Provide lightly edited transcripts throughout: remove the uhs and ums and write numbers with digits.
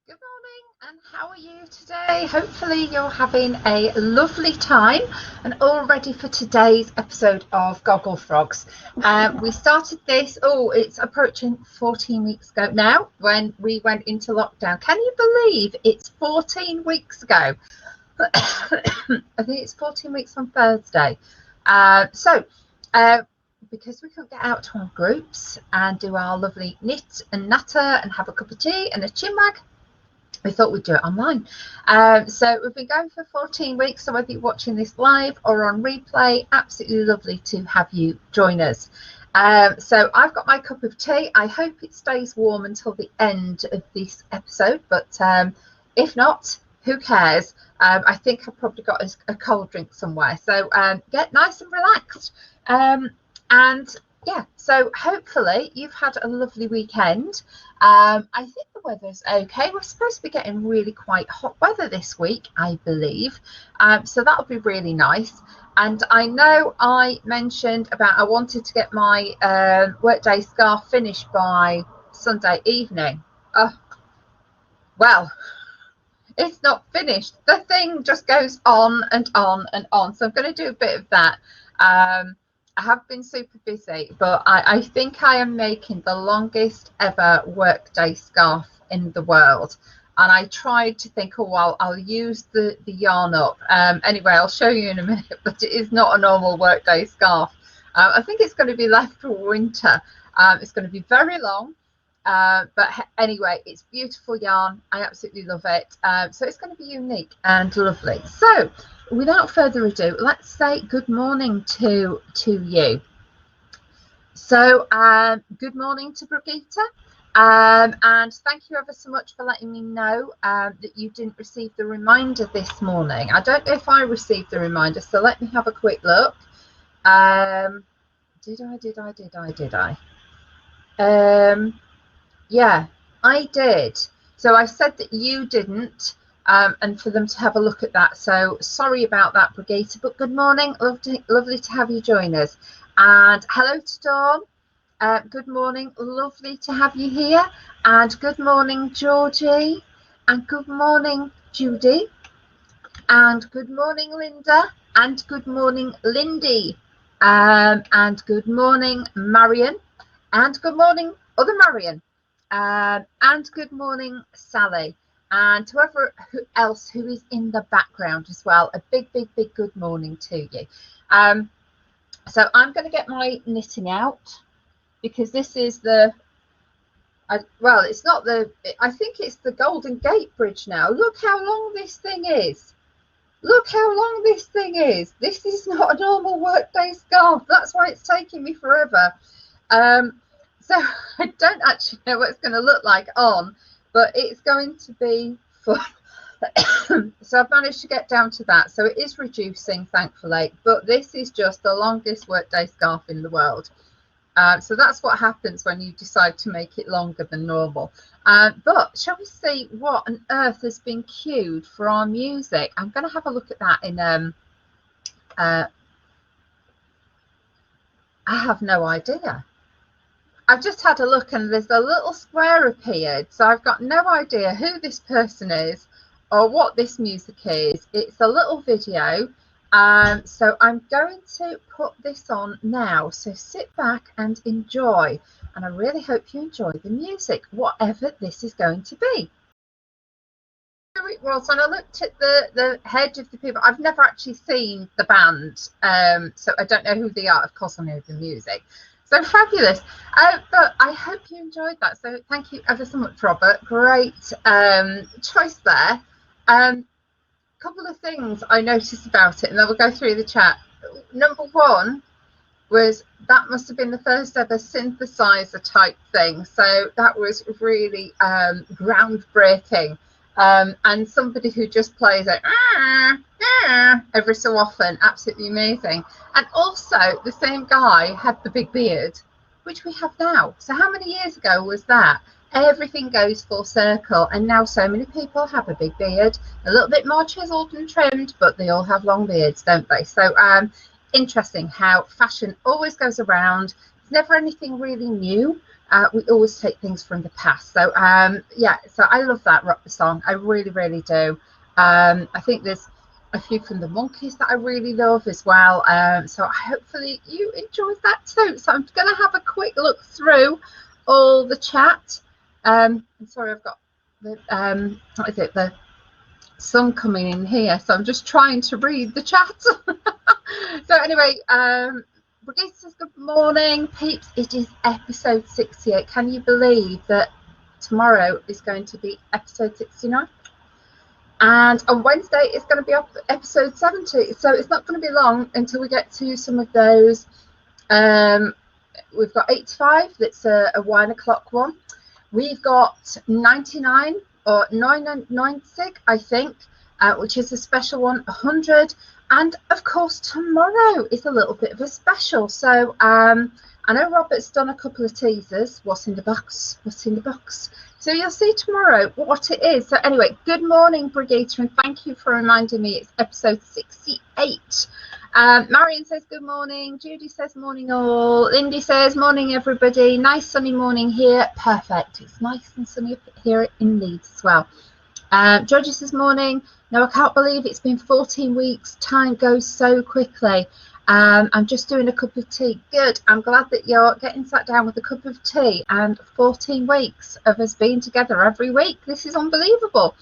Good morning, and how are you today? Hopefully you're having a lovely time and all ready for today's episode of Gogglefrogs. We started this, it's approaching 14 weeks ago now when we went into lockdown. Can you believe it's 14 weeks ago? I think it's 14 weeks on Thursday. Because we couldn't get out to our groups and do our lovely knit and natter and have a cup of tea and a chinwag, we thought we'd do it online. So we've been going for 14 weeks. So whether you're watching this live or on replay, absolutely lovely to have you join us. So I've got my cup of tea. I hope it stays warm until the end of this episode, but if not, who cares? I think I've probably got a cold drink somewhere. So get nice and relaxed. And yeah, so hopefully you've had a lovely weekend. I think the weather's okay. We're supposed to be getting really quite hot weather this week, I believe. So that'll be really nice. And I know I mentioned about I wanted to get my workday scarf finished by Sunday evening. Well, it's not finished. The thing just goes on and on and on. So I'm going to do a bit of that. I have been super busy, but I think I am making the longest ever workday scarf in the world. And I tried to think, I'll use the yarn up. Anyway, I'll show you in a minute, but it is not a normal workday scarf. I think it's going to be left for winter. It's going to be very long. But anyway, it's beautiful yarn. I absolutely love it. So it's going to be unique and lovely. So without further ado, let's say good morning to you. So good morning to Brigitte. And thank you ever so much for letting me know that you didn't receive the reminder this morning. I don't know if I received the reminder, so let me have a quick look. Did I? Yeah, I did. So I said that you didn't, and for them to have a look at that. So sorry about that, Brigitte, but good morning. Lovely to have you join us. And hello to Dawn. Good morning. Lovely to have you here. And good morning, Georgie. And good morning, Judy. And good morning, Linda. And good morning, Lindy. And good morning, Marion. And good morning, other Marion. And good morning, Sally, and whoever else who is in the background as well. A big good morning to you. So I'm going to get my knitting out because this is it's not I think it's the Golden Gate Bridge now. Look how long this thing is. Look how long this thing is. This is not a normal workday scarf. That's why it's taking me forever. So I don't actually know what it's going to look like on, but it's going to be fun. So I've managed to get down to that. So it is reducing, thankfully, but this is just the longest workday scarf in the world. So that's what happens when you decide to make it longer than normal. But shall we see what on earth has been queued for our music? I'm going to have a look at that in I have no idea. I've just had a look and there's a little square appeared, so I've got no idea who this person is or what this music is. It's a little video, so I'm going to put this on now, so sit back and enjoy, and I really hope you enjoy the music, whatever this is going to be. Here it was when I looked at the head of the people. I've never actually seen the band, so I don't know who they are. Of course I know the music. So fabulous. But I hope you enjoyed that. So thank you ever so much, Robert. Great choice there. Couple of things I noticed about it, and then we'll go through the chat. Number one was that must have been the first ever synthesizer type thing. So that was really groundbreaking. And somebody who just plays it every so often, absolutely amazing. And also the same guy had the big beard, which we have now. So how many years ago was that? Everything goes full circle, and now so many people have a big beard, a little bit more chiseled and trimmed, but they all have long beards, don't they? So interesting how fashion always goes around. It's never anything really new. we always take things from the past. So yeah, so I love that song. I really, really do. I think there's a few from the Monkeys that I really love as well. So hopefully you enjoyed that too. So I'm going to have a quick look through all the chat. I'm sorry, I've got the what is it, the sun coming in here, so I'm just trying to read the chat. So anyway, Brigitte says good morning peeps, it is episode 68. Can you believe that tomorrow is going to be episode 69 and on Wednesday it's going to be episode 70? So it's not going to be long until we get to some of those. We've got 85, that's a 1 o'clock one. We've got 99 or 990, I think, which is a special one, 100. And of course, tomorrow is a little bit of a special. So I know Robert's done a couple of teasers. What's in the box? What's in the box? So you'll see tomorrow what it is. So anyway, good morning, Brigitte, and thank you for reminding me it's episode 68. Marion says good morning. Judy says morning all. Lindy says morning everybody. Nice sunny morning here. Perfect. It's nice and sunny up here in Leeds as well. Georgie says morning. No, I can't believe it's been 14 weeks. Time goes so quickly. I'm just doing a cup of tea. Good. I'm glad that you're getting sat down with a cup of tea and 14 weeks of us being together every week. This is unbelievable.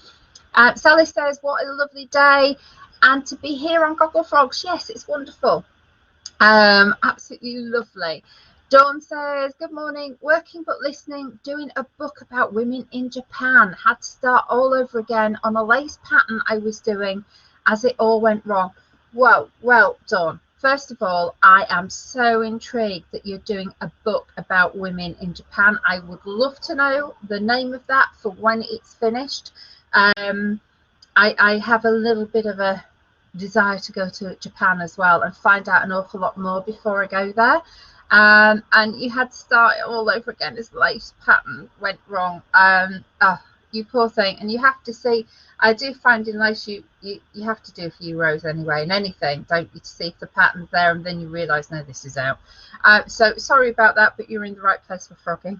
Sally says what a lovely day. And to be here on Gogglefrogs, yes, it's wonderful. Absolutely lovely. Dawn says, good morning, working but listening, doing a book about women in Japan. Had to start all over again on a lace pattern I was doing as it all went wrong. Well, Dawn, first of all, I am so intrigued that you're doing a book about women in Japan. I would love to know the name of that for when it's finished. I have a little bit of a desire to go to Japan as well and find out an awful lot more before I go there. And you had to start it all over again. This lace pattern went wrong. Oh, you poor thing. And you have to see, I do find in lace you have to do a few rows anyway in anything, don't you, to see if the pattern's there, and then you realise, no, this is out. So sorry about that, but you're in the right place for frogging.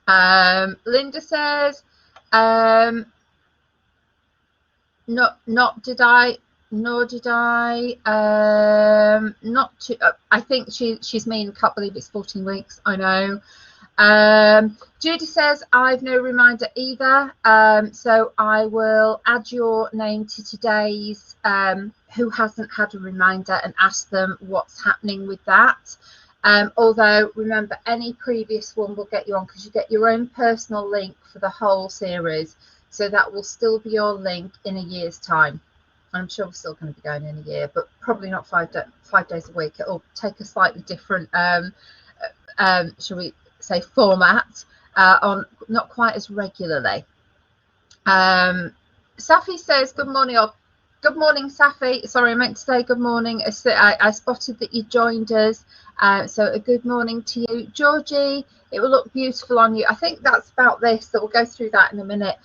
Linda says, nor did I. Not to. I think she's mean. Can't believe it's 14 weeks. I know. Judy says I've no reminder either. So I will add your name to today's who hasn't had a reminder and ask them what's happening with that. Although remember, any previous one will get you on because you get your own personal link for the whole series. So that will still be your link in a year's time. I'm sure we're still going to be going in a year, but probably not 5 days a week. It'll take a slightly different, shall we say, format, on not quite as regularly. Safi says, good morning. Good morning, Safi. Sorry, I meant to say good morning. I spotted that you joined us. So a good morning to you. Georgie, it will look beautiful on you. I think that's about this, so we'll go through that in a minute.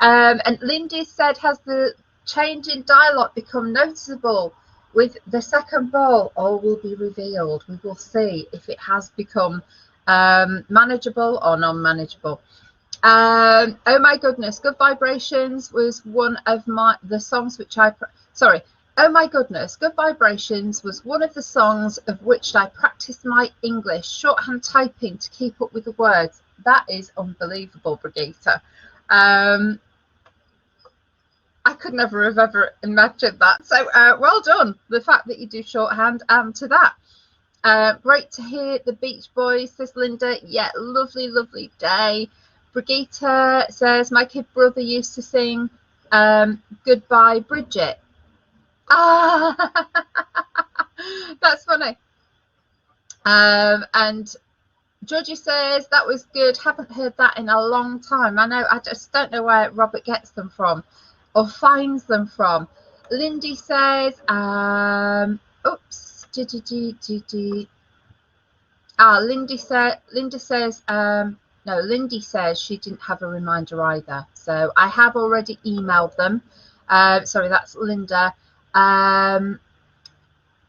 And Lindy said, has the change in dialogue become noticeable with the second ball? All will be revealed. We will see if it has become manageable or non-manageable. Oh my goodness, Good Vibrations was one of the songs which oh my goodness, Good Vibrations was one of the songs of which I practiced my English shorthand typing to keep up with the words. That is unbelievable, Brigitte. I could never have ever imagined that. So well done, the fact that you do shorthand, and to that. Great to hear the Beach Boys, says Linda. Yeah, lovely, lovely day. Brigitte says, my kid brother used to sing Goodbye Bridget. Ah, that's funny. And Georgie says, that was good. Haven't heard that in a long time. I know, I just don't know where Robert gets them from or finds them from. Lindy says, oops, Linda says, no, Lindy says she didn't have a reminder either. So I have already emailed them. Sorry, that's Linda.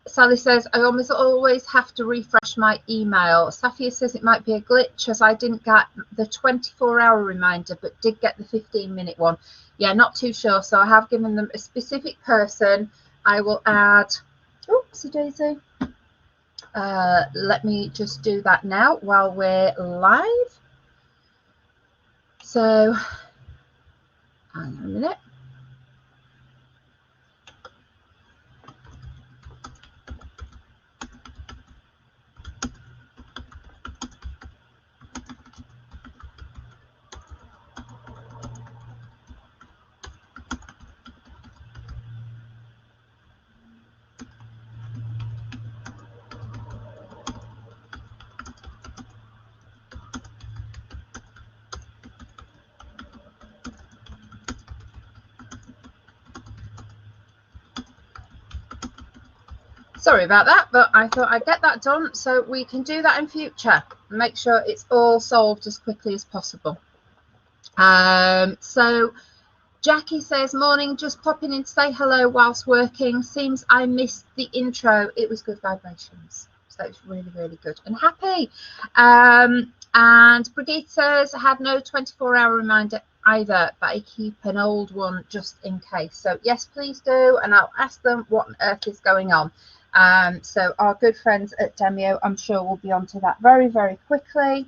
Sally says, I almost always have to refresh my email. Safia says it might be a glitch as I didn't get the 24-hour reminder, but did get the 15-minute one. Yeah, not too sure. So I have given them a specific person. I will add, oopsie daisy. Let me just do that now while we're live. So, hang on a minute. Sorry about that, but I thought I'd get that done so we can do that in future. Make sure it's all solved as quickly as possible. So Jackie says, morning, just popping in to say hello whilst working. Seems I missed the intro. It was good vibrations. So it's really, really good and happy. And Brigitte says, I had no 24-hour reminder either, but I keep an old one just in case. So yes, please do. And I'll ask them what on earth is going on. So our good friends at Demio, I'm sure will be onto that very, very quickly.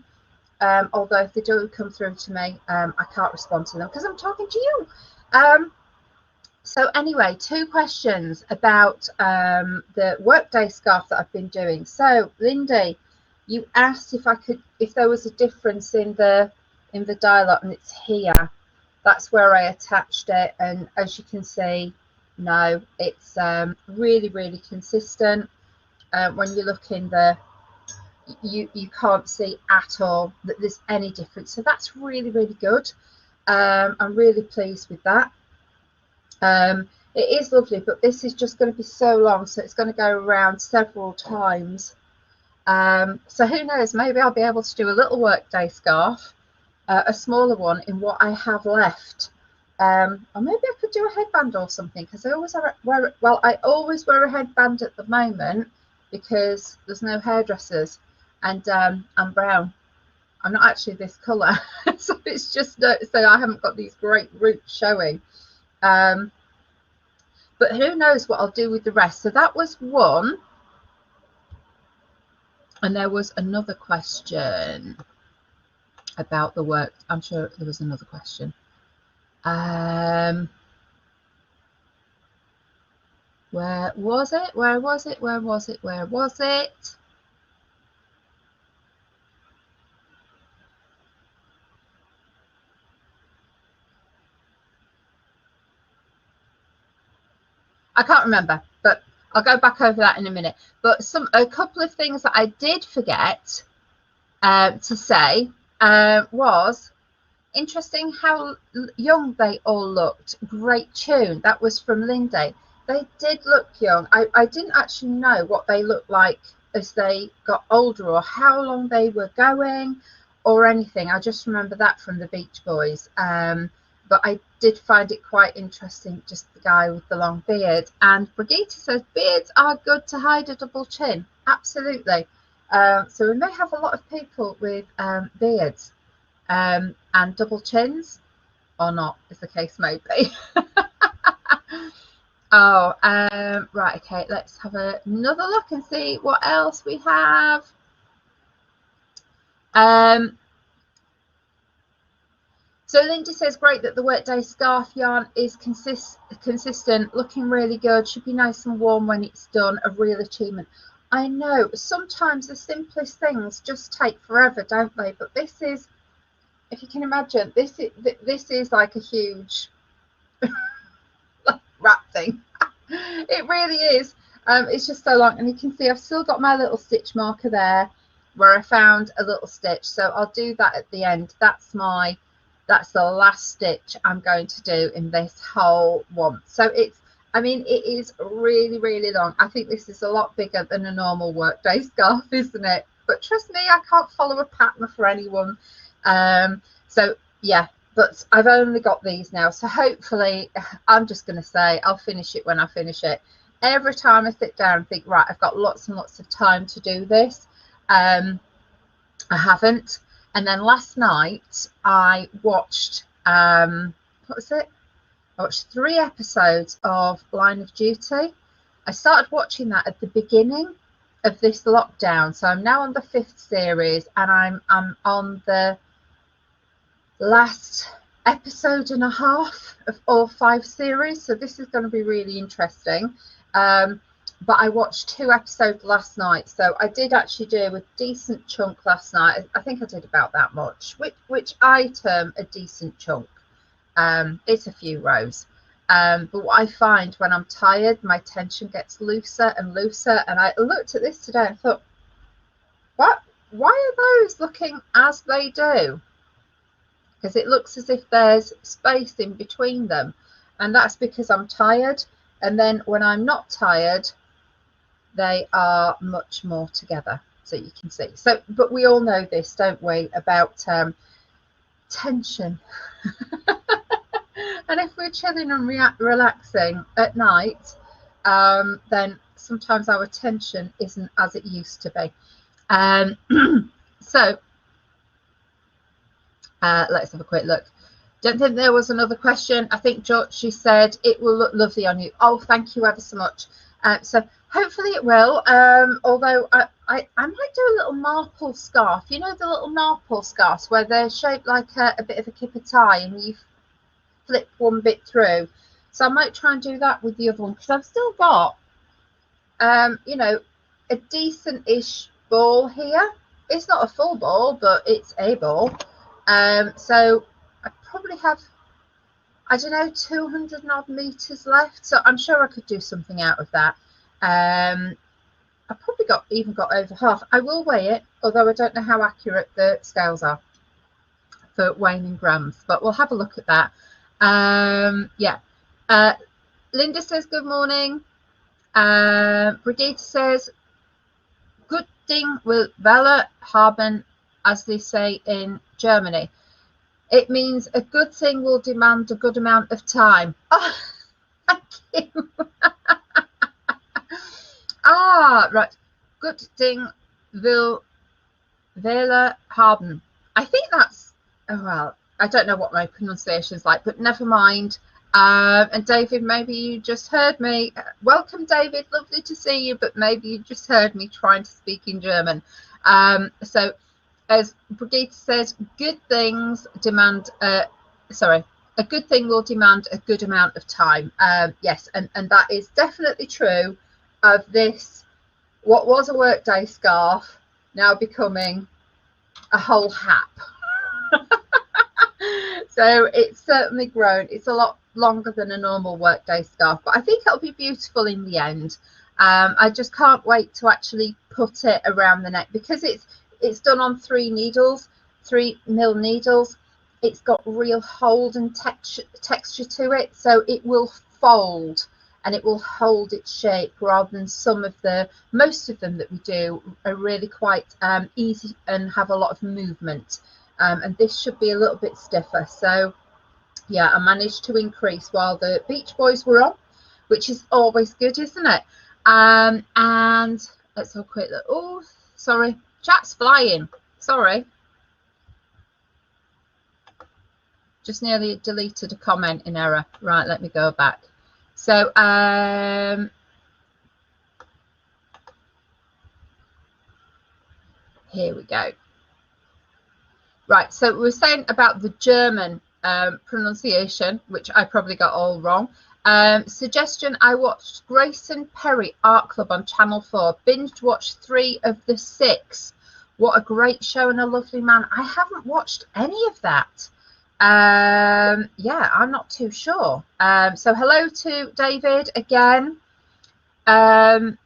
Although if they do come through to me, I can't respond to them because I'm talking to you. So anyway, 2 questions about the workday scarf that I've been doing. So Lindy, you asked if there was a difference in the dialogue, and it's here. That's where I attached it, and as you can see, no, it's really, really consistent. When you look in the, you can't see at all that there's any difference. So that's really, really good. I'm really pleased with that. It is lovely, but this is just going to be so long, so it's going to go around several times. So who knows, maybe I'll be able to do a little workday scarf, a smaller one in what I have left. Or maybe I could do a headband or something, because I always wear a headband at the moment because there's no hairdressers, and I'm brown. I'm not actually this colour, so it's just so I haven't got these great roots showing. But who knows what I'll do with the rest. So that was one. And there was another question about the work. I'm sure there was another question. Where was it? Where was it? Where was it? Where was it? I can't remember, but I'll go back over that in a minute. But a couple of things that I did forget to say was interesting how young they all looked. Great tune. That was from Lindy. They did look young. I didn't actually know what they looked like as they got older, or how long they were going, or anything. I just remember that from the Beach Boys. But I did find it quite interesting, just the guy with the long beard. And Brigitte says, beards are good to hide a double chin. Absolutely. So we may have a lot of people with beards and double chins, or not, as the case may be. Oh, right, okay, let's have another look and see what else we have. So Linda says, great that the workday scarf yarn is consistent, looking really good, should be nice and warm when it's done, a real achievement. I know, sometimes the simplest things just take forever, don't they? But this is, if you can imagine, this is like a huge wrap thing. It really is. It's just so long, and you can see I've still got my little stitch marker there where I found a little stitch, so I'll do that at the end. That's the last stitch I'm going to do in this whole one. So it's, I mean, it is really, really long. I think this is a lot bigger than a normal workday scarf, isn't it? But trust me, I can't follow a pattern for anyone. So yeah, but I've only got these now, so hopefully, I'm just going to say I'll finish it when I finish it. every time I sit down and think, right, I've got lots and lots of time to do this, I haven't. And then last night I watched, what was it? I watched 3 episodes of Line of Duty. I started watching that at the beginning of this lockdown, so I'm now on the 5th series, and I'm on the last episode and a half of all 5 series, so this is going to be really interesting. But I watched 2 episodes last night, so I did actually do a decent chunk last night. I think I did about that much, which I term a decent chunk. It's a few rows, but what I find when I'm tired, my tension gets looser and looser, and I looked at this today and thought, what? Why are those looking as they do? Because it looks as if there's space in between them, and that's because I'm tired. And then when I'm not tired, they are much more together, so you can see. So, but we all know this, don't we, about tension. And if we're chilling and relaxing at night, then sometimes our tension isn't as it used to be. So let's have a quick look. Don't think there was another question. I think she said it will look lovely on you. Oh, thank you ever so much. So hopefully it will. Although I might do a little marple scarf. You know the little marple scarves where they're shaped like a bit of a kipper tie, and you flip one bit through. So I might try and do that with the other one, because I've still got you know, a decent-ish ball here. It's not a full ball, but it's a ball. So I probably have, I don't know, 200 and odd meters left, so I'm sure I could do something out of that. I probably even got over half. I will weigh it, although I don't know how accurate the scales are for weighing in grams, but we'll have a look at that. Yeah. Linda says good morning. Brigitte says good thing will Welle haben, as they say in Germany. It means a good thing will demand a good amount of time. Oh, thank you. Right. Good thing will Welle haben. I think that's, oh, well, I don't know what my pronunciation is like, but never mind. And David, maybe you just heard me. Welcome, David. Lovely to see you, but maybe you just heard me trying to speak in German. So, as Brigitte says, good things demand, a good thing will demand a good amount of time. Yes, and that is definitely true of this, what was a workday scarf, now becoming a whole hat. So it's certainly grown. It's a lot longer than a normal workday scarf, but I think it'll be beautiful in the end. I just can't wait to actually put it around the neck, because it's done on 3 needles, 3mm needles. It's got real hold and texture to it, so it will fold and it will hold its shape, rather than most of them that we do are really quite easy and have a lot of movement. And this should be a little bit stiffer. So yeah, I managed to increase while the Beach Boys were on, which is always good, isn't it? And let's have a quick look. Oh, sorry, chat's flying. Sorry, just nearly deleted a comment in error. Right, let me go back. So here we go. Right, so we were saying about the German pronunciation, which I probably got all wrong. Suggestion, I watched Grayson Perry Art Club on Channel 4. Binge watched 3 of the 6. What a great show and a lovely man. I haven't watched any of that. Yeah, I'm not too sure. So hello to David again. And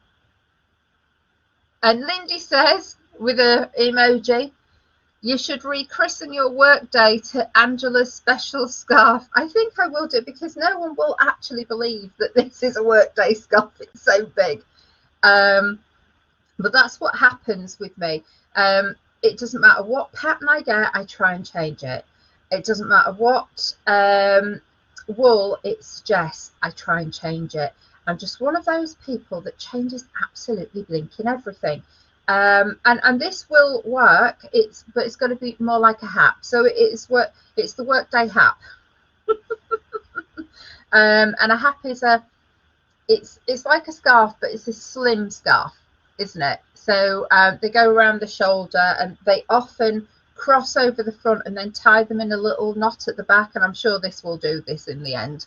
Lindy says, with an emoji, you should rechristen your workday to Angela's special scarf. I think I will do, because no one will actually believe that this is a workday scarf. It's so big. But that's what happens with me. It doesn't matter what pattern I get, I try and change it. It doesn't matter what wool it suggests, I try and change it. I'm just one of those people that changes absolutely blinking everything. And this will work. But it's going to be more like a hat. So it's the workday hat. And a hat is it's like a scarf, but it's a slim scarf, isn't it? So they go around the shoulder, and they often cross over the front and then tie them in a little knot at the back. And I'm sure this will do this in the end.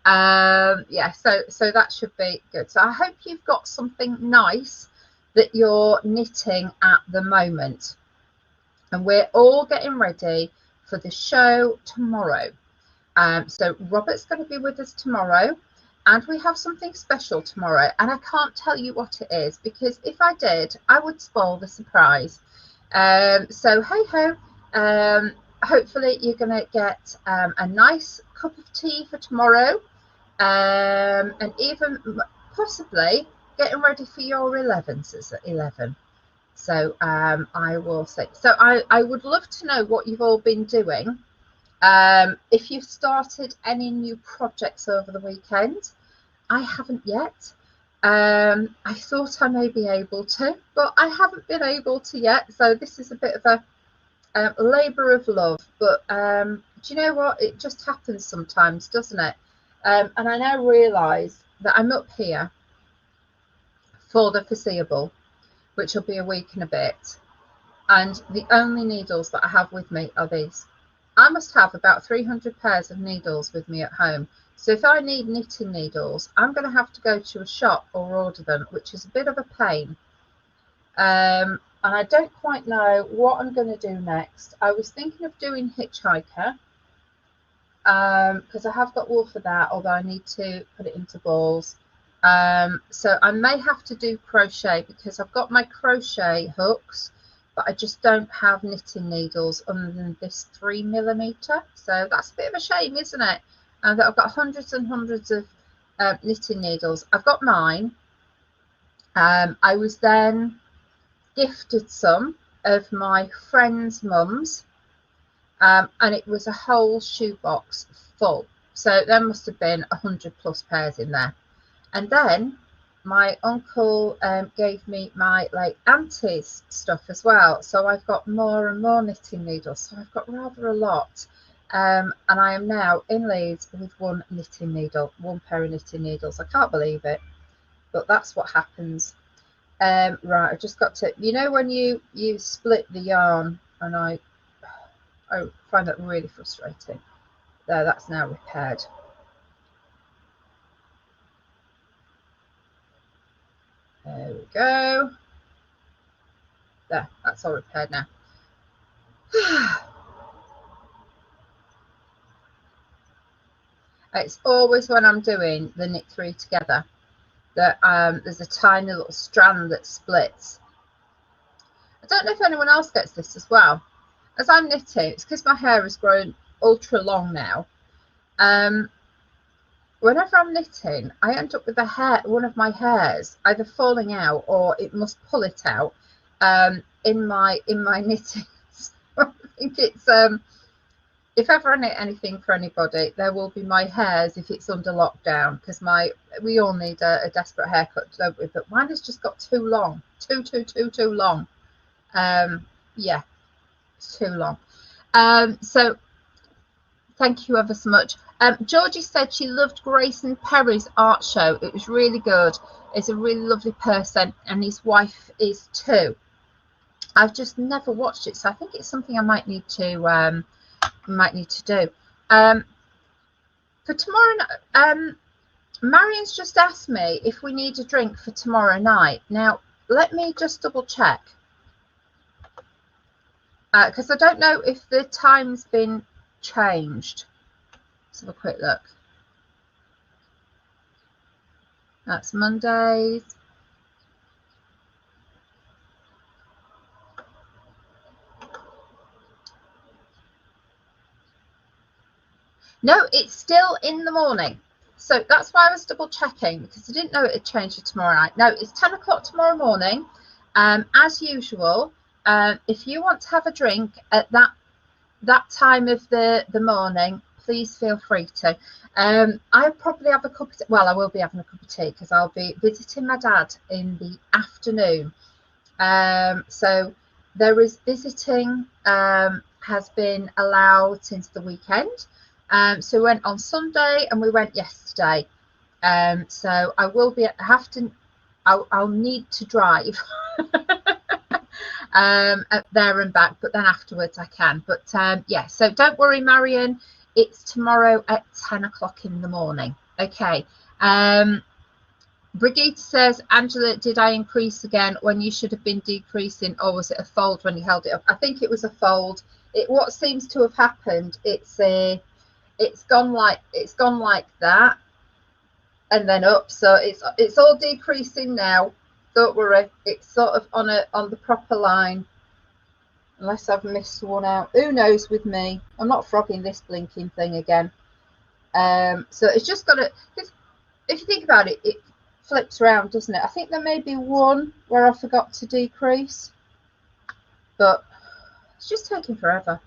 Yeah, so that should be good. So I hope you've got something nice that you're knitting at the moment. And we're all getting ready for the show tomorrow. So Robert's going to be with us tomorrow, and we have something special tomorrow, and I can't tell you what it is, because if I did, I would spoil the surprise. So hey ho, hopefully you're going to get a nice cup of tea for tomorrow, and even possibly getting ready for your 11s at 11. So I will say, so I would love to know what you've all been doing. If you've started any new projects over the weekend. I haven't yet. I thought I may be able to, but I haven't been able to yet. So this is a bit of a labour of love. But do you know what? It just happens sometimes, doesn't it? And I now realise that I'm up here for the foreseeable, which will be a week and a bit. And the only needles that I have with me are these. I must have about 300 pairs of needles with me at home. So if I need knitting needles, I'm going to have to go to a shop or order them, which is a bit of a pain. And I don't quite know what I'm going to do next. I was thinking of doing Hitchhiker, because I have got wool for that, although I need to put it into balls. So I may have to do crochet, because I've got my crochet hooks, but I just don't have knitting needles other than this 3mm. So that's a bit of a shame, isn't it? And I've got hundreds and hundreds of knitting needles. I've got mine. I was then gifted some of my friends' mums, and it was a whole shoebox full. So there must have been 100+ pairs in there. And then my uncle gave me my late auntie's stuff as well. So I've got more and more knitting needles. So I've got rather a lot. And I am now in Leeds with one knitting needle, one pair of knitting needles. I can't believe it, but that's what happens. Right, I just got to, you know, when you split the yarn, and I find that really frustrating. There, that's now repaired. There we go. There, that's all repaired now. It's always when I'm doing the knit three together that there's a tiny little strand that splits. I don't know if anyone else gets this as well. As I'm knitting, it's because my hair has grown ultra long now. Whenever I'm knitting, I end up with one of my hairs either falling out, or it must pull it out in my knitting. I think it's if ever I knit anything for anybody, there will be my hairs if it's under lockdown, because we all need a desperate haircut, don't we? But mine has just got too long, too long. Yeah, it's too long. So thank you ever so much. Georgie said she loved Grayson Perry's art show. It was really good. He's a really lovely person, and his wife is too. I've just never watched it, so I think it's something I might need to do. For tomorrow, Marion's just asked me if we need a drink for tomorrow night. Now, let me just double check, because I don't know if the time's been changed. Let's have a quick look. That's Mondays. No, it's still in the morning. So that's why I was double checking, because I didn't know it had changed for tomorrow night. No, it's 10 o'clock tomorrow morning. As usual, if you want to have a drink at that time of the morning, please feel free to. I'll probably have a cup of tea. Well, I will be having a cup of tea because I'll be visiting my dad in the afternoon. So there is visiting has been allowed since the weekend. So we went on Sunday and we went yesterday. So I will be I'll need to drive there and back, but then afterwards I can. But yeah, so don't worry, Marion, it's tomorrow at 10 o'clock in the morning. Okay. Brigitte says, Angela, did I increase again when you should have been decreasing, or was it a fold when you held it up? I think it was a fold. What seems to have happened, it's gone like that and then up, so it's all decreasing now. Don't worry, it's sort of on the proper line, unless I've missed one out. Who knows with me? I'm not frogging this blinking thing again. So it's just got to, if you think about it, it flips around, doesn't it? I think there may be one where I forgot to decrease, but it's just taking forever.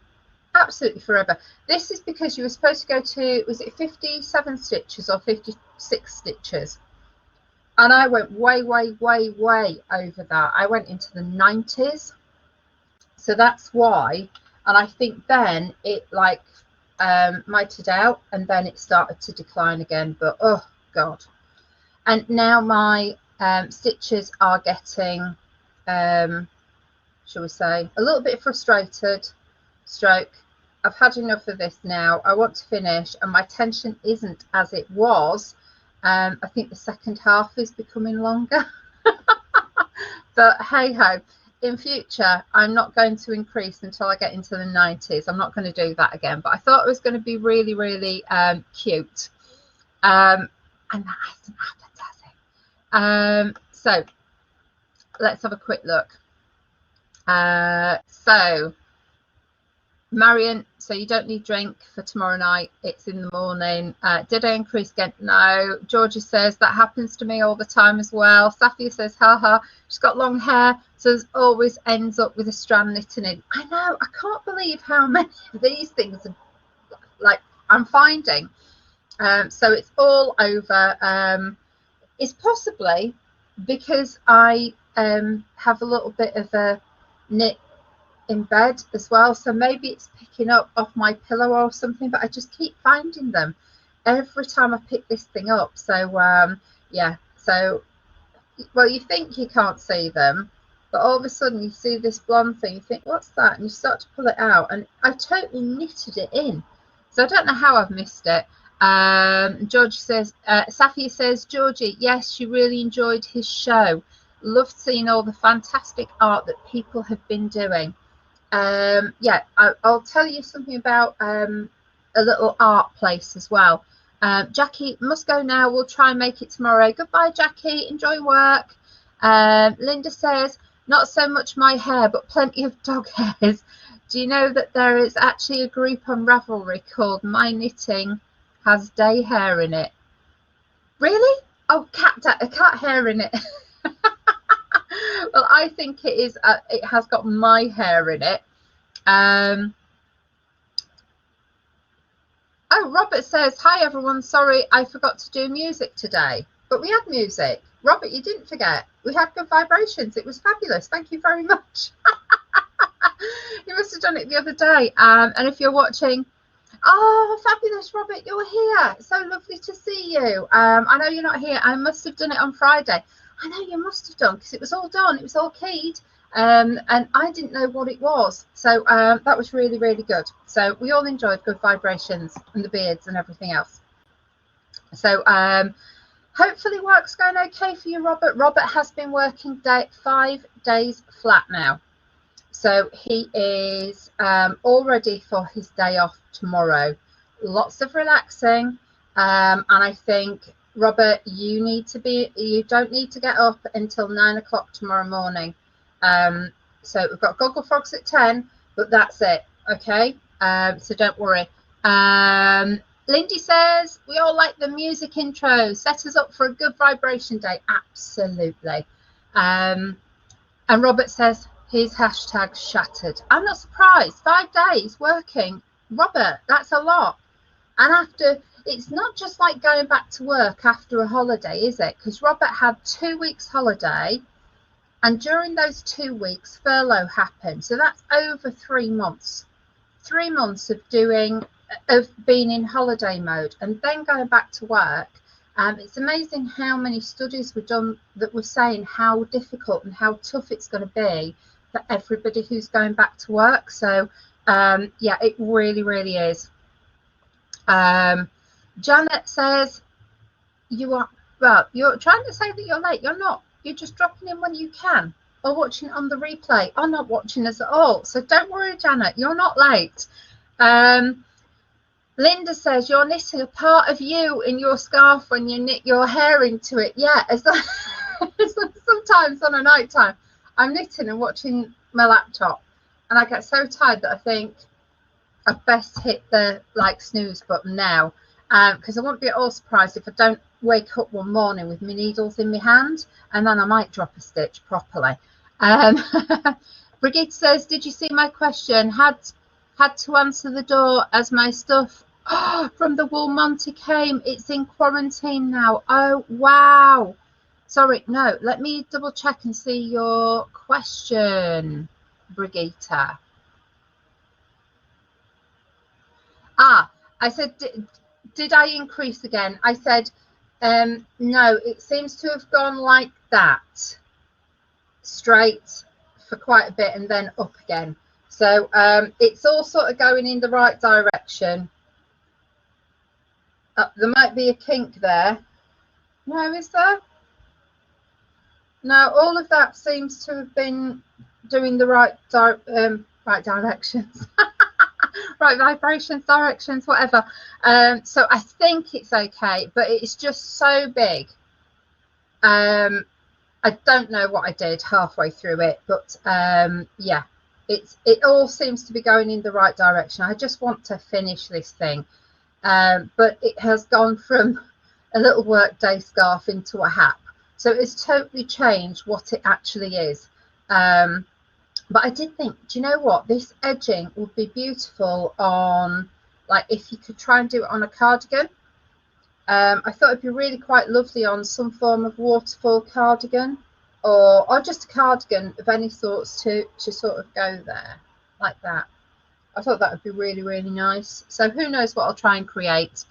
Absolutely forever. This is because you were supposed to go to, was it 57 stitches or 56 stitches? And I went way over that. I went into the 90s. So that's why. And I think then it like mitered out and then it started to decline again. But oh God. And now my stitches are getting, shall we say, a little bit frustrated. Stroke, I've had enough of this now. I want to finish, and my tension isn't as it was. I think the second half is becoming longer. But hey ho, in future, I'm not going to increase until I get into the 90s. I'm not going to do that again. But I thought it was going to be really cute. And that hasn't happened, has it? So let's have a quick look. So Marion, so you don't need drink for tomorrow night, it's in the morning. Did I increase again? No. Georgia says that happens to me all the time as well. Safia says, haha, she's got long hair, so it always ends up with a strand knitting in. I know, I can't believe how many of these things are, like, I'm finding. So it's all over. It's possibly because I have a little bit of a knit in bed as well, so maybe it's picking up off my pillow or something, but I just keep finding them every time I pick this thing up. So yeah, so well, you think you can't see them, but all of a sudden you see this blonde thing, you think, what's that? And you start to pull it out, and I totally knitted it in, so I don't know how I've missed it. Georgie says, Safia says, Georgie, yes, she really enjoyed his show, loved seeing all the fantastic art that people have been doing. Yeah, I'll tell you something about a little art place as well. Jackie, must go now. We'll try and make it tomorrow. Goodbye, Jackie. Enjoy work. Linda says, not so much my hair, but plenty of dog hairs. Do you know that there is actually a group on Ravelry called My Knitting Has Day Hair in It? Really? Oh, cat hair in it. Well, I think it is. It has got my hair in it. Oh, Robert says, hi everyone, sorry I forgot to do music today, but we had music. Robert, you didn't forget. We had good vibrations. It was fabulous. Thank you very much. You must have done it the other day. And if you're watching, oh, fabulous, Robert, you're here. So lovely to see you. I know you're not here. I must have done it on Friday. I know you must have done, because it was all done. It was all keyed. And I didn't know what it was. So that was really good. So we all enjoyed good vibrations and the beards and everything else. So hopefully work's going okay for you, Robert. Robert has been working 5 days flat now. So he is all ready for his day off tomorrow. Lots of relaxing. And I think, Robert, you don't need to get up until 9 o'clock tomorrow morning. So we've got Gogglefrogs at 10, but that's it. Okay. So don't worry. Lindy says, we all like the music intro. Set us up for a good vibration day. Absolutely. And Robert says, his hashtag shattered. I'm not surprised. 5 days working. Robert, that's a lot. And after, it's not just like going back to work after a holiday, is it? Because Robert had 2 weeks holiday, and during those 2 weeks furlough happened. So that's over 3 months. 3 months of being in holiday mode and then going back to work. It's amazing how many studies were done that were saying how difficult and how tough it's going to be for everybody who's going back to work. So yeah, it really, really is. Janet says, you're trying to say that you're late. You're not. You're just dropping in when you can or watching it on the replay or not watching us at all. So don't worry, Janet, you're not late. Linda says, you're knitting a part of you in your scarf when you knit your hair into it. Yeah, sometimes on a night time, I'm knitting and watching my laptop, and I get so tired that I think I best hit the snooze button now, because I won't be at all surprised if I don't wake up one morning with my needles in my hand, and then I might drop a stitch properly. Brigitte says, did you see my question? Had to answer the door as my stuff from the Wool Monty came. It's in quarantine now. Oh, wow. Sorry, no, let me double check and see your question, Brigitte. I said, did I increase again? I said, no, it seems to have gone like that, straight for quite a bit and then up again. So it's all sort of going in the right direction. There might be a kink there. No, is there? No, all of that seems to have been doing the right directions. Right vibrations, directions, whatever. So I think it's okay, but it's just so big. I don't know what I did halfway through it, but yeah, it all seems to be going in the right direction. I just want to finish this thing, but it has gone from a little workday scarf into a hat, so it's totally changed what it actually is. But I did think, do you know what, this edging would be beautiful on, if you could try and do it on a cardigan. I thought it'd be really quite lovely on some form of waterfall cardigan, or just a cardigan of any sorts to sort of go there like that. I thought that would be really, really nice. So who knows what I'll try and create.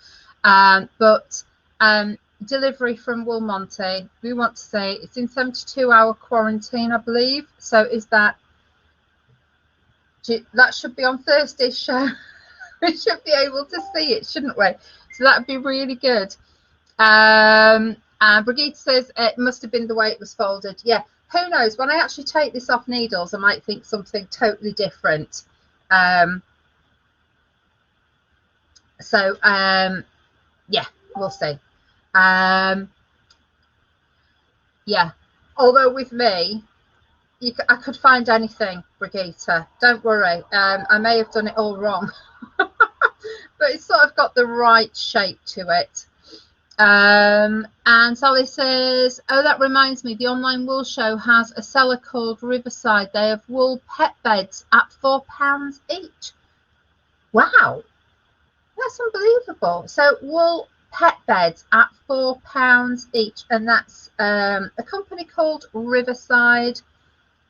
But delivery from Wool Monty, we want to say it's in 72-hour quarantine, I believe. So that should be on Thursday's show. We should be able to see it, shouldn't we? So that would be really good. Brigitte says it must have been the way it was folded. Yeah, who knows? When I actually take this off needles, I might think something totally different. Yeah, we'll see. Yeah, although with me, I could find anything, Brigitte. Don't worry. I may have done it all wrong, but it's sort of got the right shape to it. And Sally says, oh, that reminds me, the online wool show has a seller called Riverside. They have wool pet beds at £4 each. Wow, that's unbelievable. So wool pet beds at £4 each, and that's a company called Riverside,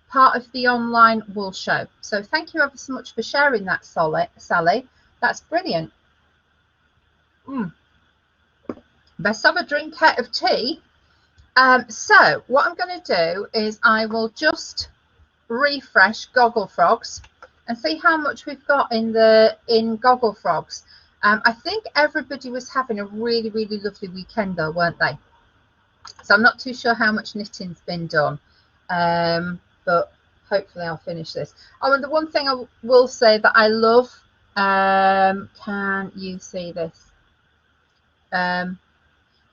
part of the online wool show. So thank you ever so much for sharing that, Sally. That's brilliant. Best have a drink out of tea. So what I'm going to do is I will just refresh Gogglefrogs and see how much we've got in Gogglefrogs. I think everybody was having a really, really lovely weekend though, weren't they? So I'm not too sure how much knitting's been done, but hopefully I'll finish this. Oh, and the one thing I will say that I love, can you see this?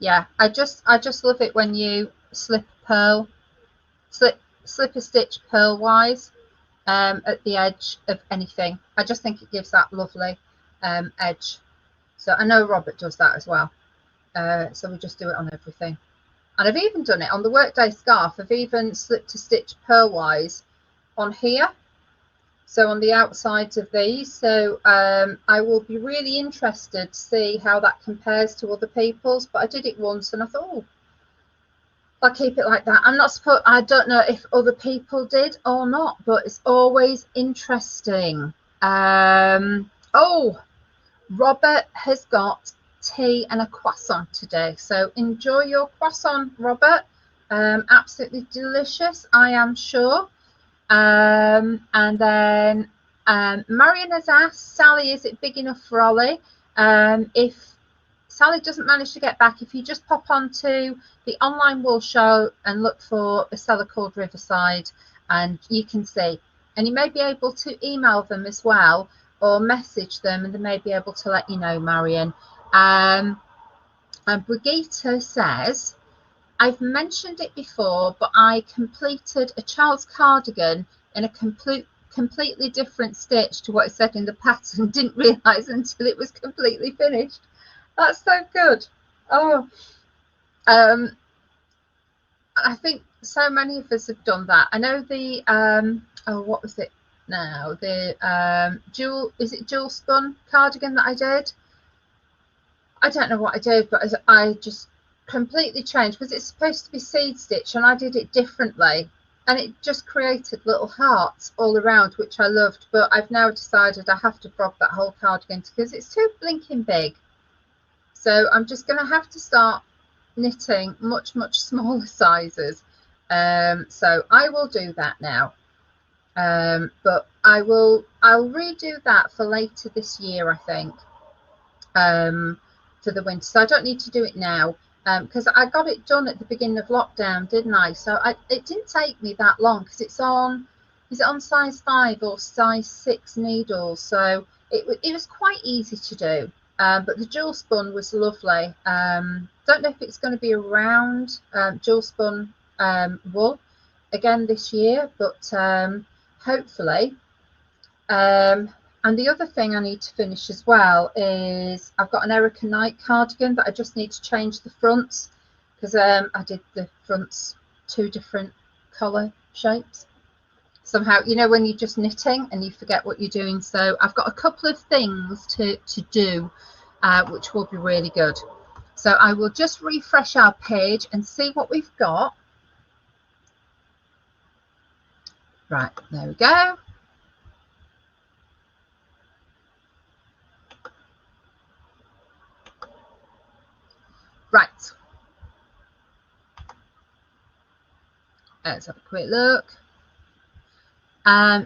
Yeah, I just love it when you slip a stitch purlwise at the edge of anything. I just think it gives that lovely edge. So I know Robert does that as well. So we just do it on everything. And I've even done it on the workday scarf. I've even slipped a stitch purlwise on here. so on the outsides of these. So I will be really interested to see how that compares to other people's, but I did it once and I thought, oh, I'll keep it like that. I don't know if other people did or not, but it's always interesting. Oh, Robert has got tea and a croissant today, so enjoy your croissant, Robert. Absolutely delicious, I am sure. And then Marion has asked, Sally, is it big enough for Ollie? If Sally doesn't manage to get back, if you just pop onto the online wool show and look for a seller called Riverside, and you can see, and you may be able to email them as well or message them, and they may be able to let you know, Marion. And Brigitte says, I've mentioned it before, but I completed a child's cardigan in a completely different stitch to what it said in the pattern. Didn't realise until it was completely finished. That's so good. Oh, I think so many of us have done that. I know the oh, what was it now? The jewel spun cardigan that I did. I don't know what I did, but I just completely changed because it's supposed to be seed stitch, and I did it differently, and it just created little hearts all around, which I loved. But I've now decided I have to frog that whole cardigan because it's too blinking big. So I'm just going to have to start knitting much smaller sizes. So I will do that now. But I'll redo that for later this year, I think, for the winter. So I don't need to do it now because I got it done at the beginning of lockdown, didn't I? So it didn't take me that long because is it on size 5 or size 6 needles? So it was quite easy to do. But the jewel spun was lovely. Don't know if it's going to be around jewel spun wool again this year, but hopefully. And the other thing I need to finish as well is I've got an Erica Knight cardigan that I just need to change the fronts because I did the fronts 2 different colour shapes. Somehow, you know, when you're just knitting and you forget what you're doing. So I've got a couple of things to do, which will be really good. So I will just refresh our page and see what we've got. Right, there we go. Right. Let's have a quick look.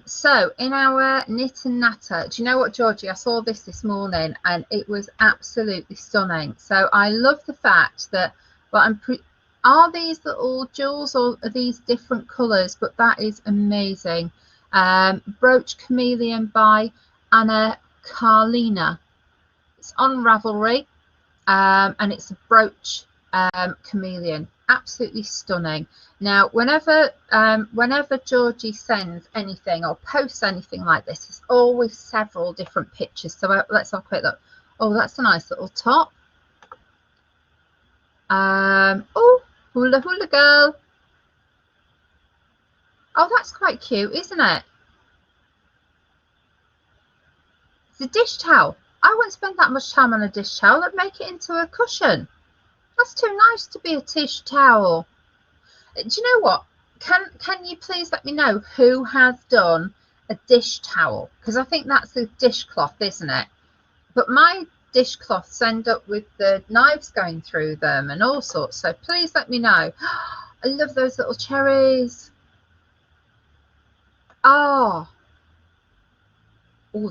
So in our knit and natter, do you know what, Georgie? I saw this morning and it was absolutely stunning. So I love the fact that, well, are these little jewels or are these different colours? But that is amazing. Brooch Chameleon by Anna Carlina. It's on Ravelry, and it's a brooch chameleon. Absolutely stunning. Now, whenever Georgie sends anything or posts anything like this, there's always several different pictures. So let's have a quick look. Oh, that's a nice little top. Oh, hula hula girl. Oh, that's quite cute, isn't it? It's a dish towel. I wouldn't spend that much time on a dish towel. I'd make it into a cushion. That's too nice to be a dish towel. Do you know what? Can you please let me know who has done a dish towel? Because I think that's a dishcloth, isn't it? But my dishcloths end up with the knives going through them and all sorts. So please let me know. I love those little cherries. Oh,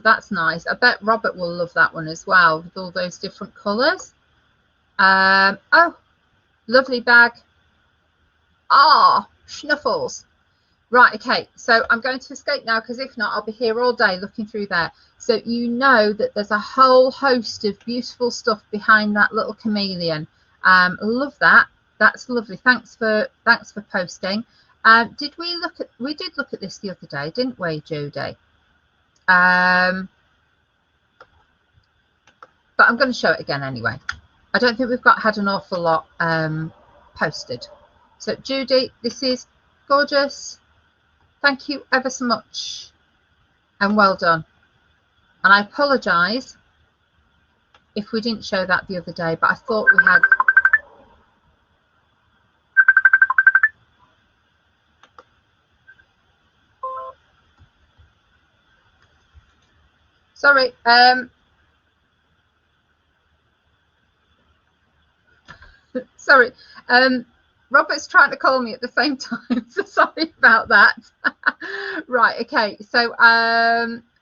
that's nice. I bet Robert will love that one as well with all those different colours. Oh, lovely bag. Ah, Schnuffles. Right, okay, so I'm going to escape now because if not, I'll be here all day looking through there. So you know that there's a whole host of beautiful stuff behind that little chameleon. Love that. That's lovely. Thanks for posting. We did look at this the other day, didn't we, Judy? But I'm going to show it again anyway. I don't think we've had an awful lot posted. So Judy, this is gorgeous. Thank you ever so much. and well done. And I apologise if we didn't show that the other day, but I thought we had. Sorry, sorry, Robert's trying to call me at the same time, so sorry about that. Right, okay, so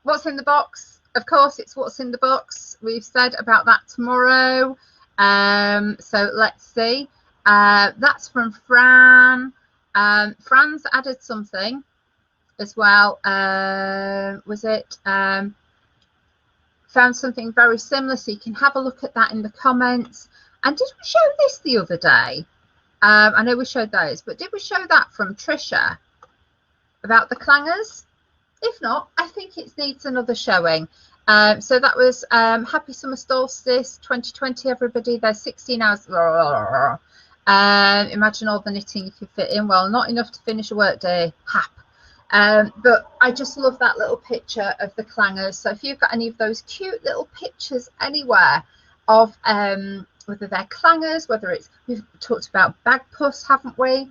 what's in the box? Of course, it's what's in the box. We've said about that tomorrow. So let's see. That's from Fran. Fran's added something as well. Was it? Found something very similar, so you can have a look at that in the comments. And did we show this the other day? I know we showed those, but did we show that from Trisha about the clangers? If not, I think it needs another showing. So that was Happy Summer Solstice 2020, everybody. There's 16 hours. Imagine all the knitting you could fit in. Well, not enough to finish a work day. Hap. But I just love that little picture of the clangers. So if you've got any of those cute little pictures anywhere of whether they're clangers, whether it's, we've talked about bagpuss, haven't we?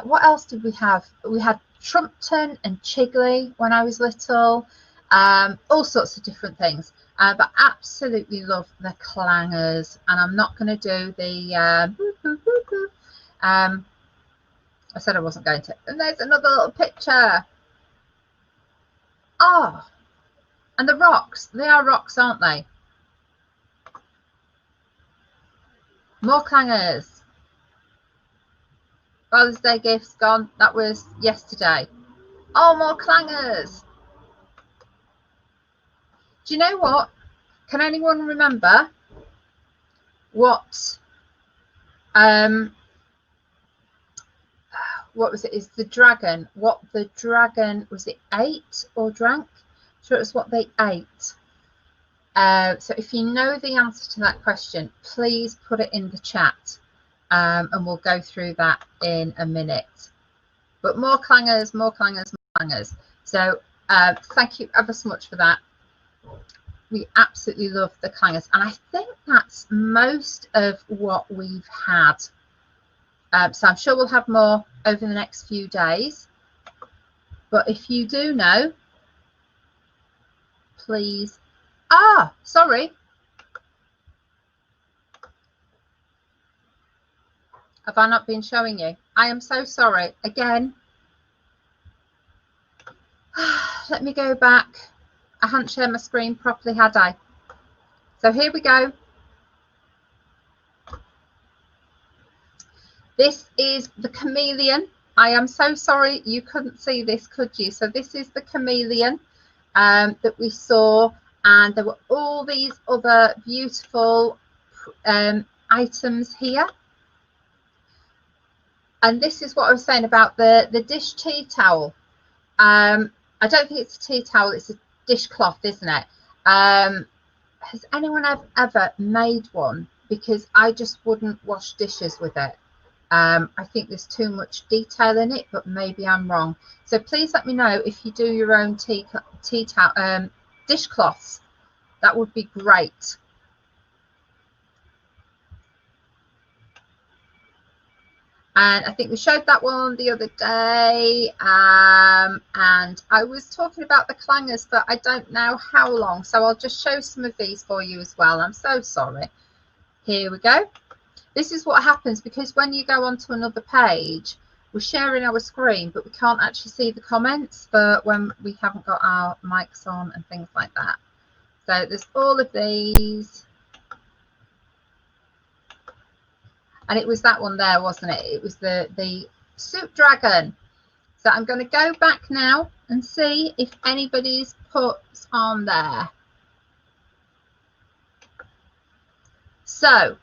What else did we have? We had Trumpton and Chigley when I was little. All sorts of different things. But absolutely love the clangers. And I'm not going to do the I said I wasn't going to. And there's another little picture. Oh, and the rocks. They are rocks, aren't they? More clangers. Father's Day gifts gone. That was yesterday. Oh, more clangers. Do you know what? Can anyone remember what was it? Is the dragon? What the dragon, was it ate or drank? Sure, it was what they ate. So if you know the answer to that question, please put it in the chat, and we'll go through that in a minute. But more clangers, more clangers, more clangers. So thank you ever so much for that. We absolutely love the clangers, and I think that's most of what we've had. So I'm sure we'll have more over the next few days. But if you do know, please. Ah, sorry. Have I not been showing you? I am so sorry. Again, let me go back. I hadn't shared my screen properly, had I? So here we go. This is the chameleon. I am so sorry you couldn't see this, could you? So this is the chameleon that we saw, and there were all these other beautiful items here. And this is what I was saying about the dish tea towel. I don't think it's a tea towel, it's a dishcloth, isn't it? Has anyone ever made one? Because I just wouldn't wash dishes with it. I think there's too much detail in it, but maybe I'm wrong. So please let me know if you do your own tea towel, dishcloths. That would be great. And I think we showed that one the other day, and I was talking about the clangers for I don't know how long, so I'll just show some of these for you as well. I'm so sorry. Here we go. This is what happens because when you go onto another page, we're sharing our screen, but we can't actually see the comments for when we haven't got our mics on and things like that. So there's all of these. And it was that one there, wasn't it? It was the soup dragon. So I'm going to go back now and see if anybody's put on there. So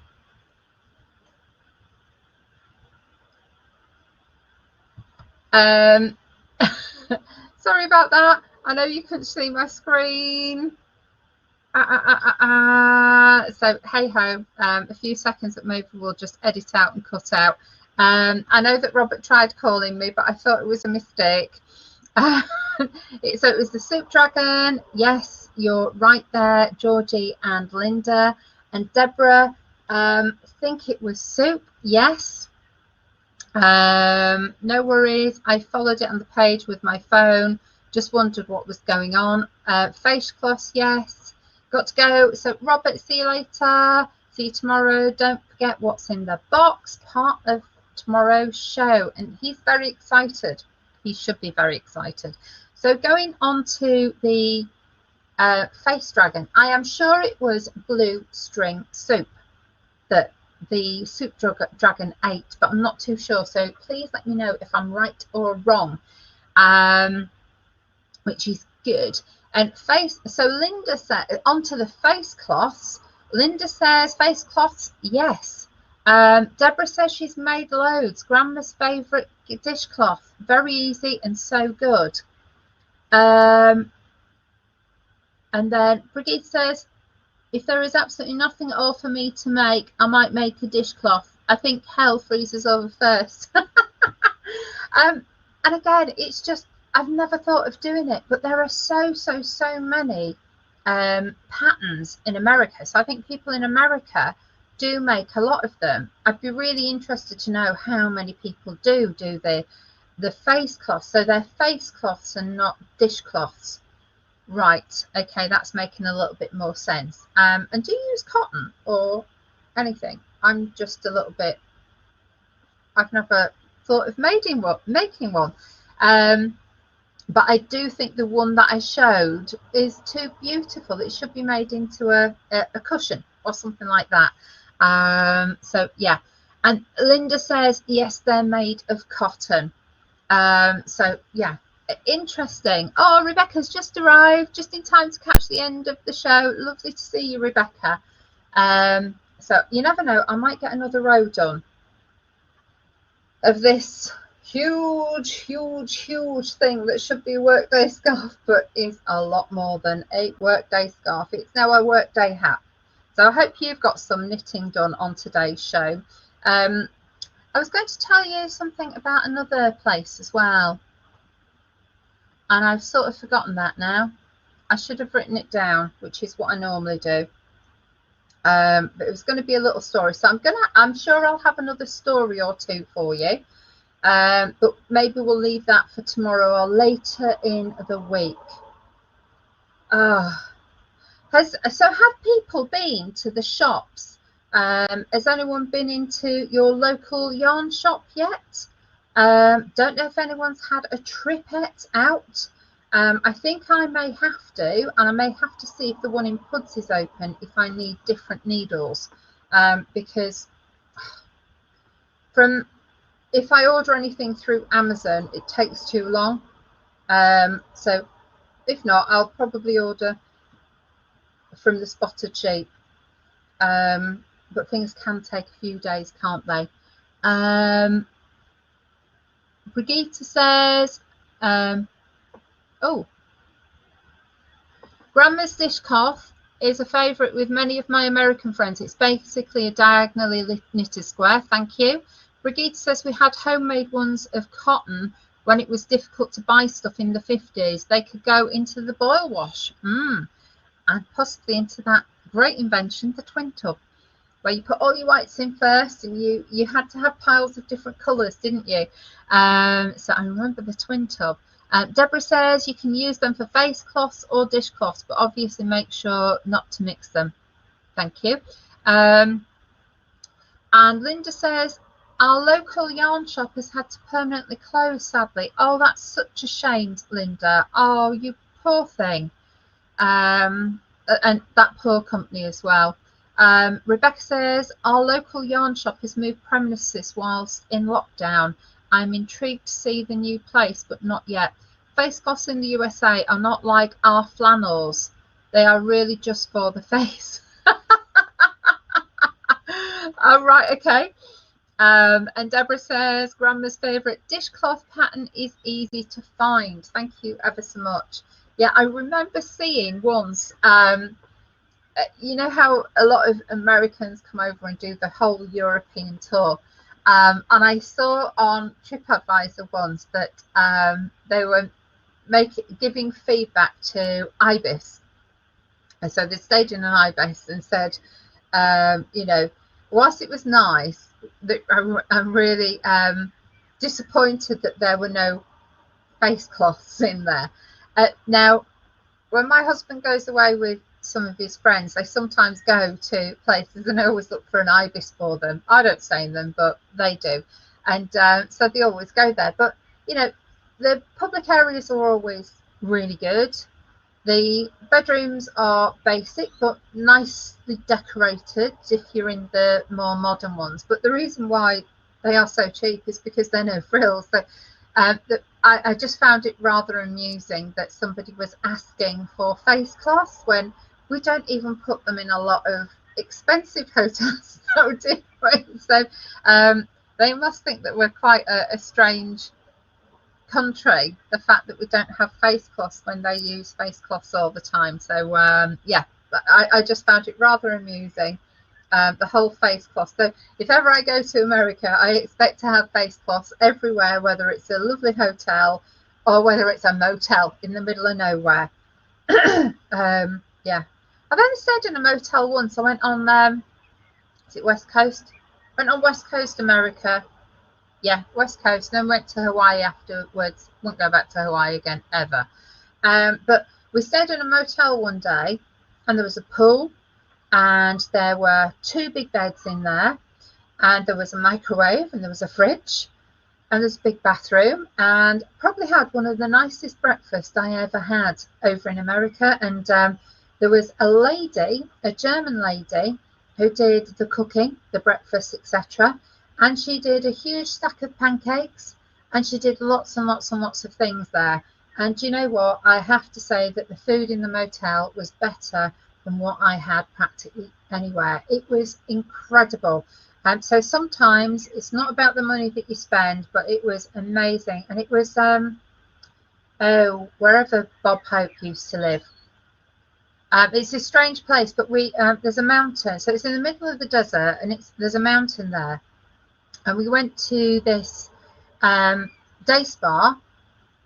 sorry about that. I know you couldn't see my screen. So hey ho, a few seconds that maybe we'll just edit out and cut out. I know that Robert tried calling me, but I thought it was a mistake. So it was the soup dragon. Yes, you're right there, Georgie and Linda and Deborah. Think it was soup. Yes. No worries. I followed it on the page with my phone. Just wondered what was going on. Face cloths. Yes. Got to go. So Robert, see you later. See you tomorrow. Don't forget what's in the box. Part of tomorrow's show, and he's very excited. He should be very excited. So going on to the face dragon, I am sure it was blue string soup that the soup dragon ate, but I'm not too sure. So please let me know if I'm right or wrong, which is good. And face, so Linda said, onto the face cloths. Linda says face cloths, yes. Deborah says she's made loads. Grandma's favourite dishcloth, very easy and so good. And then Brigitte says, if there is absolutely nothing at all for me to make, I might make a dishcloth. I think hell freezes over first. And again, it's just, I've never thought of doing it, but there are so many patterns in America. So I think people in America do make a lot of them. I'd be really interested to know how many people do the face cloths. So they're face cloths and not dishcloths. Right, okay, that's making a little bit more sense. And do you use cotton or anything? I'm just a little bit, I've never thought of making one. But I do think the one that I showed is too beautiful. It should be made into a cushion or something like that. So yeah, and Linda says yes, they're made of cotton. So yeah, interesting. Oh, Rebecca's just arrived just in time to catch the end of the show. Lovely to see you, Rebecca. So you never know, I might get another row done of this huge thing that should be a workday scarf, but is a lot more than a workday scarf. It's now a workday hat. So I hope you've got some knitting done on today's show. I was going to tell you something about another place as well, and I've sort of forgotten that now. I should have written it down, which is what I normally do. But it was going to be a little story, so I'm sure I'll have another story or two for you, but maybe we'll leave that for tomorrow or later in the week. Have people been to the shops? Has anyone been into your local yarn shop yet? Don't know if anyone's had a tripette out. I think I may have to, and I may have to see if the one in Puds is open if I need different needles, because if I order anything through Amazon, it takes too long. So if not, I'll probably order from the Spotted Sheep. But things can take a few days, can't they? Brigitte says, oh, Grandma's dishcloth is a favourite with many of my American friends. It's basically a diagonally knitted square. Thank you. Brigitte says we had homemade ones of cotton when it was difficult to buy stuff in the 50s. They could go into the boil wash. And possibly into that great invention, the twin tub, where you put all your whites in first, and you had to have piles of different colours, didn't you? So I remember the twin tub. Deborah says you can use them for face cloths or dishcloths, but obviously make sure not to mix them. Thank you. And Linda says our local yarn shop has had to permanently close, sadly. Oh, that's such a shame, Linda. Oh, you poor thing. And that poor company as well. Rebecca says our local yarn shop has moved premises whilst in lockdown. I'm intrigued to see the new place, but not yet. Face cloths in the USA are not like our flannels. They are really just for the face. Oh, right, okay. And Deborah says Grandma's favourite dishcloth pattern is easy to find. Thank you ever so much. Yeah, I remember seeing once, you know how a lot of Americans come over and do the whole European tour, and I saw on TripAdvisor once that they were giving feedback to Ibis. And so they stayed in an Ibis and said, you know, whilst it was nice, that I'm really disappointed that there were no face cloths in there. Now, when my husband goes away with some of his friends, they sometimes go to places and I always look for an Ibis for them. I don't stay in them, but they do. And so they always go there. But, you know, the public areas are always really good. The bedrooms are basic but nicely decorated if you're in the more modern ones. But the reason why they are so cheap is because they're no frills. So I just found it rather amusing that somebody was asking for face cloths when we don't even put them in a lot of expensive hotels. So different. So they must think that we're quite a strange country, the fact that we don't have face cloths when they use face cloths all the time. So yeah, I just found it rather amusing, the whole face cloth. So if ever I go to America, I expect to have face cloths everywhere, whether it's a lovely hotel or whether it's a motel in the middle of nowhere. Yeah, I've only stayed in a motel once. I went on is it West Coast? Went on West Coast America. Yeah, West Coast, then went to Hawaii afterwards. Won't go back to Hawaii again ever. But we stayed in a motel one day, and there was a pool, and there were 2 big beds in there, and there was a microwave, and there was a fridge, and there's a big bathroom, and probably had one of the nicest breakfasts I ever had over in America. And there was a lady, a German lady, who did the cooking, the breakfast, etc. And she did a huge stack of pancakes, and she did lots and lots and lots of things there. And you know what? I have to say that the food in the motel was better than what I had practically anywhere. It was incredible. So sometimes it's not about the money that you spend, but it was amazing. And it was wherever Bob Hope used to live. It's a strange place, but there's a mountain, so it's in the middle of the desert, and there's a mountain there. And we went to this day spa,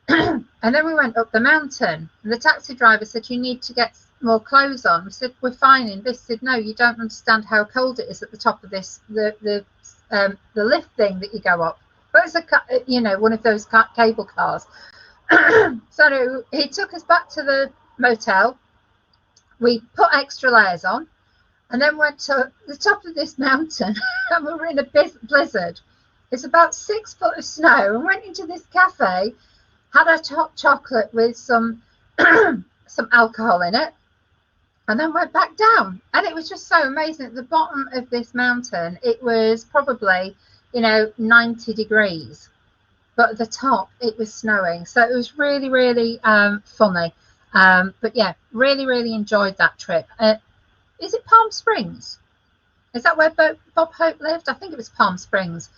and then we went up the mountain. And the taxi driver said, "You need to get more clothes on." We said, "We're fine in this." He said, "No, you don't understand how cold it is at the top of this, the lift thing that you go up." But it's one of those cable cars. So he took us back to the motel. We put extra layers on, and then went to the top of this mountain, and we were in a blizzard. It's about 6 foot of snow, and went into this cafe, had a hot chocolate with some some alcohol in it, and then went back down. And it was just so amazing. At the bottom of this mountain, it was probably 90 degrees, but at the top it was snowing. So it was really, really funny. But yeah, really, really enjoyed that trip. Is it Palm Springs? Is that where Bob Hope lived? I think it was Palm Springs.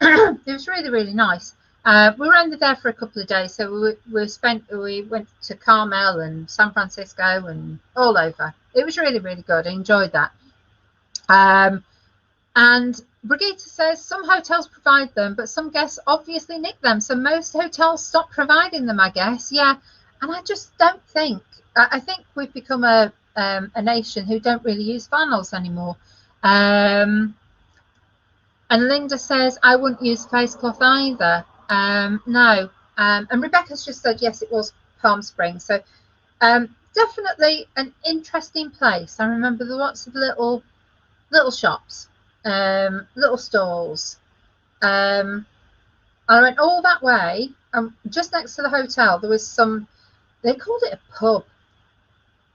It was really, really nice. We were only there for a couple of days, so we went to Carmel and San Francisco and all over. It was really, really good. I enjoyed that. And Brigitte says some hotels provide them, but some guests obviously nick them. So most hotels stop providing them, I guess. Yeah, and I just don't think. I think we've become a nation who don't really use flannels anymore. And Linda says, I wouldn't use face cloth either. No. And Rebecca's just said, yes, it was Palm Springs. So definitely an interesting place. I remember there were lots of little shops, little stalls. I went all that way. Just next to the hotel, there was they called it a pub.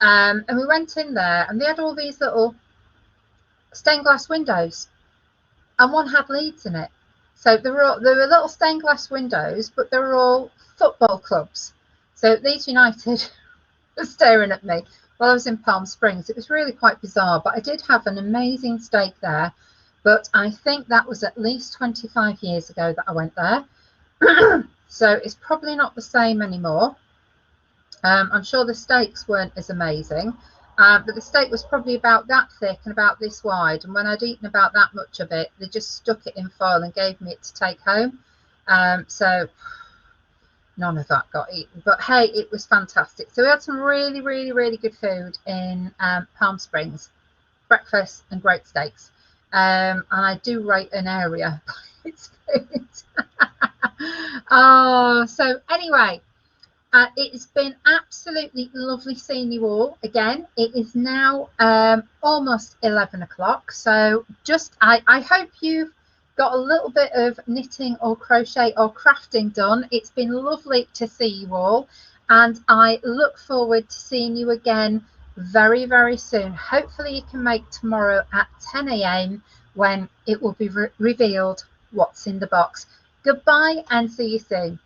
And we went in there, and they had all these little stained glass windows, and one had leads in it. So there were little stained glass windows, but they were all football clubs. So Leeds United was staring at me while I was in Palm Springs. It was really quite bizarre, but I did have an amazing steak there. But I think that was at least 25 years ago that I went there. So it's probably not the same anymore. I'm sure the steaks weren't as amazing, but the steak was probably about that thick and about this wide. And when I'd eaten about that much of it, they just stuck it in foil and gave me it to take home. So none of that got eaten. But hey, it was fantastic. So we had some really, really, really good food in Palm Springs, breakfast and great steaks. And I do rate an area by its food. Oh, so anyway, it's been absolutely lovely seeing you all again. It is now almost 11 o'clock. So I hope you've got a little bit of knitting or crochet or crafting done. It's been lovely to see you all. And I look forward to seeing you again very, very soon. Hopefully you can make tomorrow at 10 a.m. when it will be revealed what's in the box. Goodbye and see you soon.